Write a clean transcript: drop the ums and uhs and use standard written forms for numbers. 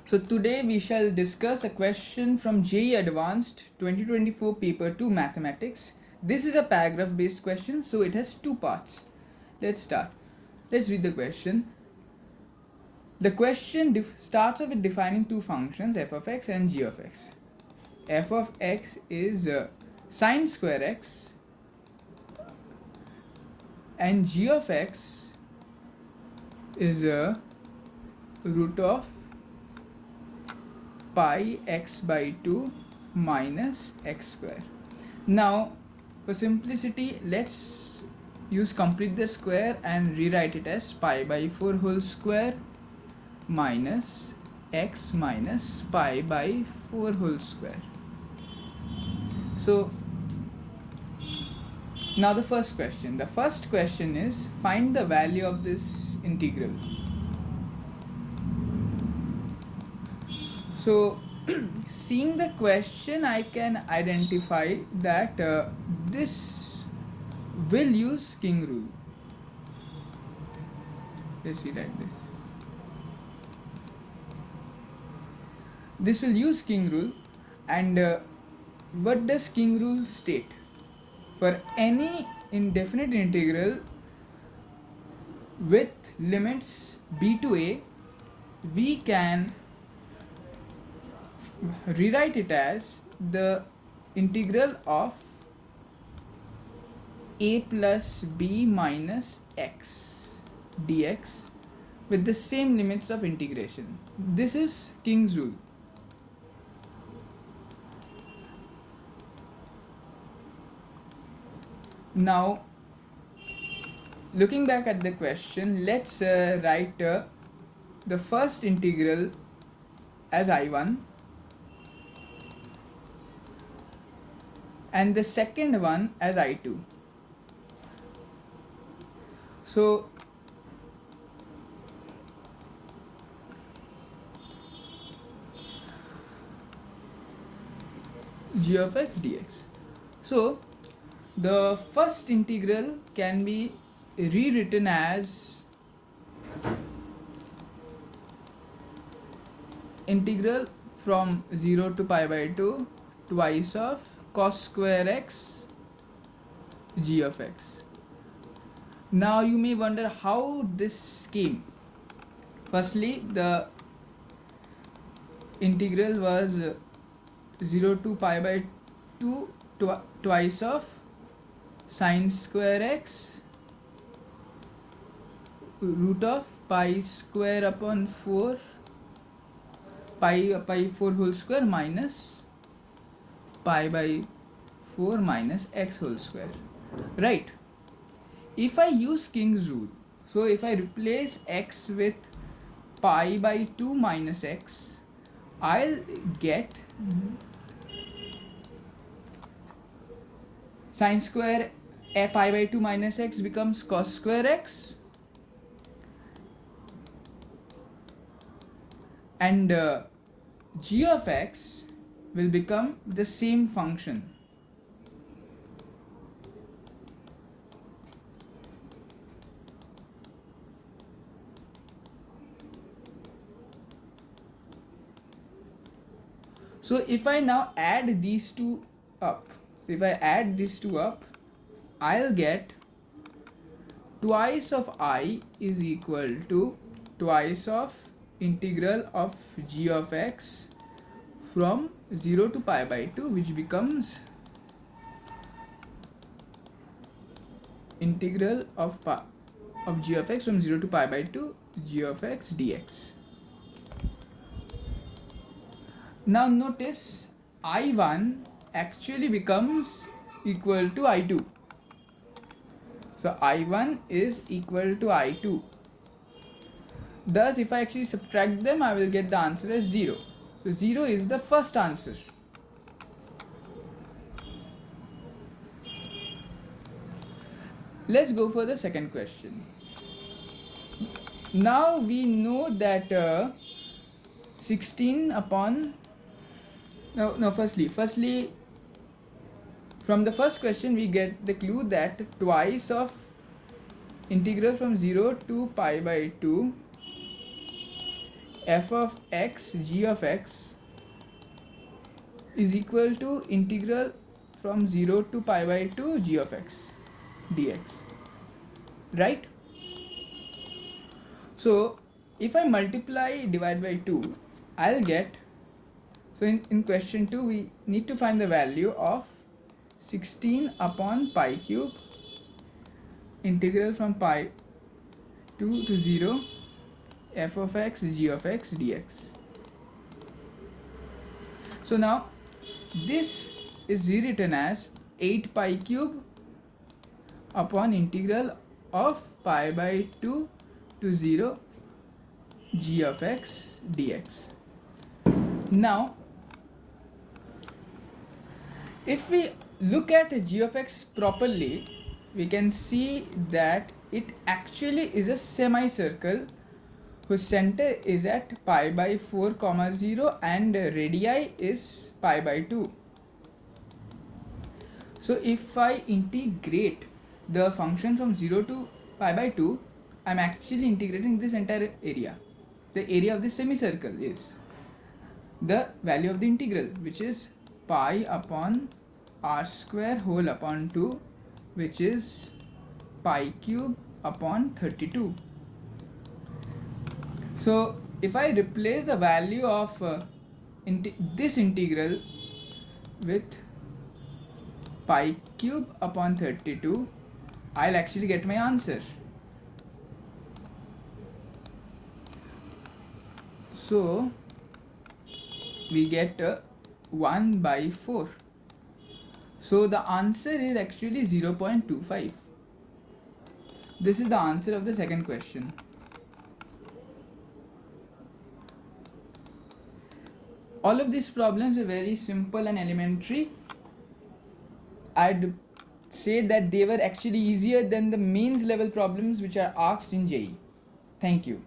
So today we shall discuss a question from JEE Advanced 2024 paper 2 mathematics. This is a paragraph based question, so it has two parts. Let's start. Let's read the question. The question starts off with defining two functions, f of x and g of x. F of x is sine square x and g of x is root of pi x by 2 minus x square. Now for simplicity, let's use complete the square and rewrite it as pi by 4 whole square minus x minus pi by 4 whole square. So now the first question. The first question is find the value of this integral. So seeing the question, I can identify that this will use king rule. Let's see like this. This will use king rule, and what does king rule state? For any indefinite integral with limits b to a, we can rewrite it as the integral of a plus b minus x dx with the same limits of integration. This is King's rule. Now looking back at the question, let's write the first integral as I1 and the second one as I2. So g of x dx. So the first integral can be rewritten as integral from 0 to pi by 2 twice of cos square x g of x. Now you may wonder how this came. Firstly, the integral was 0 to pi by 2 twice of sine square x root of pi square upon 4 pi 4 whole square minus pi by 4 minus x whole square, right? If I use King's rule, so if I replace x with pi by 2 minus x, I'll get sine square pi by 2 minus x becomes cos square x, and g of x will become the same function. So if I now add these two up, I'll get twice of I is equal to twice of integral of g of x from 0 to pi by 2, which becomes integral of g of x from 0 to pi by 2 g of x dx. Now notice I1 actually becomes equal to I2. So I1 is equal to I2. Thus, if I actually subtract them, I will get the answer as 0. So 0 is the first answer. Let's go for the second question. Now we know that 16 upon firstly from the first question we get the clue that twice of integral from 0 to pi by 2 f of x g of x is equal to integral from 0 to pi by 2 g of x dx, right? So if I multiply divide by 2, I'll get, so in question 2 we need to find the value of 16 upon pi cube integral from pi 2 to 0 f of x g of x dx. So now this is rewritten as 8 pi cube upon integral of pi by 2 to 0 g of x dx. Now if we look at g of x properly, we can see that it actually is a semicircle whose center is at pi by 4 comma 0 and radii is pi by 2. So if I integrate the function from 0 to pi by 2, I'm actually integrating this entire area. The area of this semicircle is the value of the integral, which is pi upon r square whole upon 2, which is pi cube upon 32. So if I replace the value of this integral with pi cube upon 32, I'll actually get my answer. So we get 1 by 4. So the answer is actually 0.25. This is the answer of the second question. All of these problems are very simple and elementary. I'd say that they were actually easier than the mains level problems which are asked in JEE. Thank you.